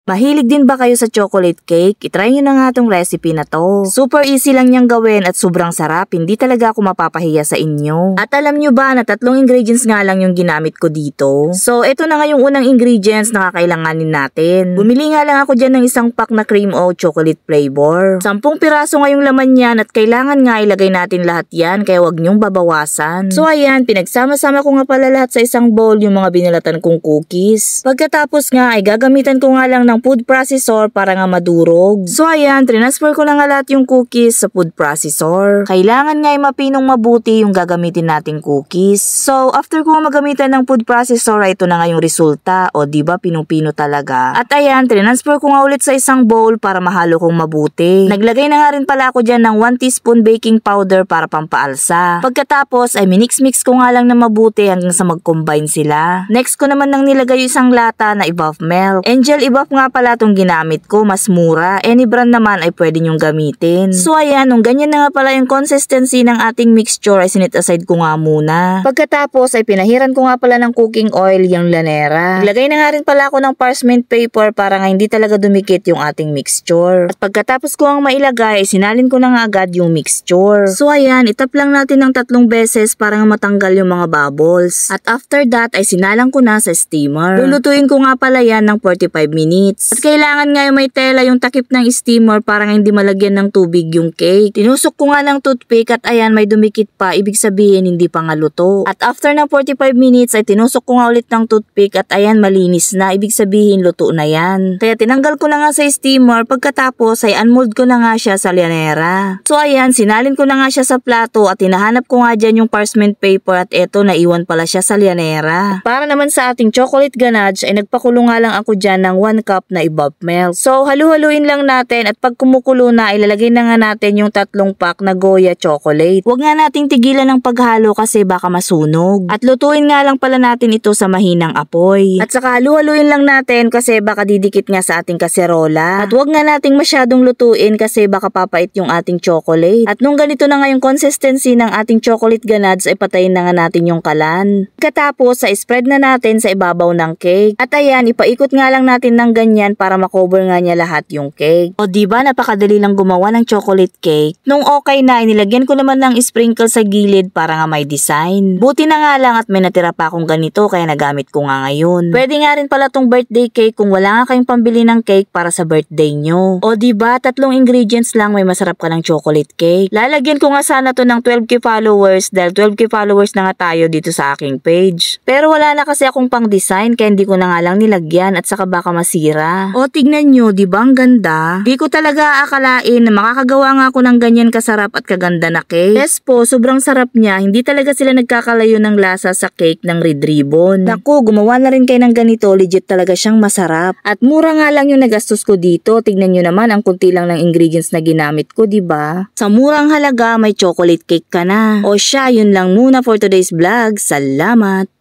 Mahilig din ba kayo sa chocolate cake? I-try nyo na nga tong recipe na to. Super easy lang niyang gawin at sobrang sarap. Hindi talaga ako mapapahiya sa inyo. At alam nyo ba na 3 ingredients nga lang yung ginamit ko dito? So ito na nga yung unang ingredients na kakailanganin natin. Bumili nga lang ako dyan ng isang pack na cream o chocolate flavor. 10 piraso nga yung laman yan at kailangan nga ilagay natin lahat yan kaya wag nyong babawasan. So ayan, pinagsama-sama ko nga pala lahat sa isang bowl yung mga binalatan kong cookies. Pagkatapos nga ay gagamitan ko nga lang ng food processor para nga madurog. So ayan, transfer ko na nga lahat yung cookies sa food processor. Kailangan nga ay mapinong mabuti yung gagamitin nating cookies. So after ko magamitan ng food processor, ito na nga yung resulta. O diba, pinong-pino talaga. At ayan, transfer ko nga ulit sa isang bowl para mahalo kong mabuti. Naglagay na nga rin pala ako dyan ng 1 teaspoon baking powder para pampaalsa. Pagkatapos ay minix-mix ko nga lang na mabuti hanggang sa mag-combine sila. Next ko naman nang nilagay yung isang lata na Evaff milk. Angel Evaff nga pala itong ginamit ko, mas mura. Any brand naman ay pwede nyong gamitin. So ayan, nung ganyan na nga pala yung consistency ng ating mixture ay sinit aside ko nga muna. Pagkatapos ay pinahiran ko nga pala ng cooking oil yung lanera. Naglagay na nga rin pala ako ng parchment paper para nga hindi talaga dumikit yung ating mixture. At pagkatapos ko ang mailagay, sinalin ko na nga agad yung mixture. So ayan, itap lang natin ng 3 beses para nga matanggal yung mga bubbles. At after that ay sinalang ko na sa steamer. Lulutuin ko nga pala yan ng 45 minutes. At kailangan nga may tela yung takip ng steamer para nga hindi malagyan ng tubig yung cake. Tinusok ko nga ng toothpick at ayan, may dumikit pa, ibig sabihin hindi pa nga luto. At after ng 45 minutes ay tinusok ko nga ulit ng toothpick at ayan, malinis na, ibig sabihin luto na yan. Kaya tinanggal ko na nga sa steamer, pagkatapos ay unmold ko na nga siya sa lanera. So ayan, sinalin ko na nga siya sa plato at hinahanap ko nga dyan yung parchment paper at eto, naiwan pala siya sa lanera. Para naman sa ating chocolate ganache ay nagpakulo nga lang ako dyan ng 1 cup na Evaff milk. So halu-haluin lang natin at pag kumukulo na ilalagay na nga natin yung 3 pack na Goya chocolate. Huwag nga nating tigilan ng paghalo kasi baka masunog. At lutuin nga lang pala natin ito sa mahinang apoy. At saka halu-haluin lang natin kasi baka didikit nga sa ating kaserola. At huwag nga nating masyadong lutuin kasi baka papait yung ating chocolate. At nung ganito na nga yung consistency ng ating chocolate ganache ay patayin na nga natin yung kalan. Pagkatapos sa spread na natin sa ibabaw ng cake. At ayan, ipaikot nga lang natin ng ganyan para makover nga niya lahat yung cake. O diba, napakadali lang gumawa ng chocolate cake. Nung okay na, inilagyan ko naman ng sprinkle sa gilid para nga may design. Buti na nga lang at may natira pa akong ganito kaya nagamit ko nga ngayon. Pwede nga rin pala tong birthday cake kung wala nga kayong pambili ng cake para sa birthday nyo. O diba, 3 ingredients lang may masarap ka ng chocolate cake. Lalagyan ko nga sana to ng 12k followers dahil 12k followers na nga tayo dito sa aking page. Pero wala na kasi akong pang design kaya hindi ko na nga lang nilagyan at saka baka masira. O tignan nyo, diba ang ganda? Di ko talaga akalain na makakagawa nga ako ng ganyan kasarap at kaganda na cake. Yes po, sobrang sarap niya. Hindi talaga sila nagkakalayo ng lasa sa cake ng Red Ribbon. Naku, gumawa na rin kayo ng ganito. Legit talaga siyang masarap. At mura nga lang yung nagastos ko dito. Tignan nyo naman ang kunti lang ng ingredients na ginamit ko, diba? Sa murang halaga, may chocolate cake ka na. O siya, yun lang muna for today's vlog. Salamat!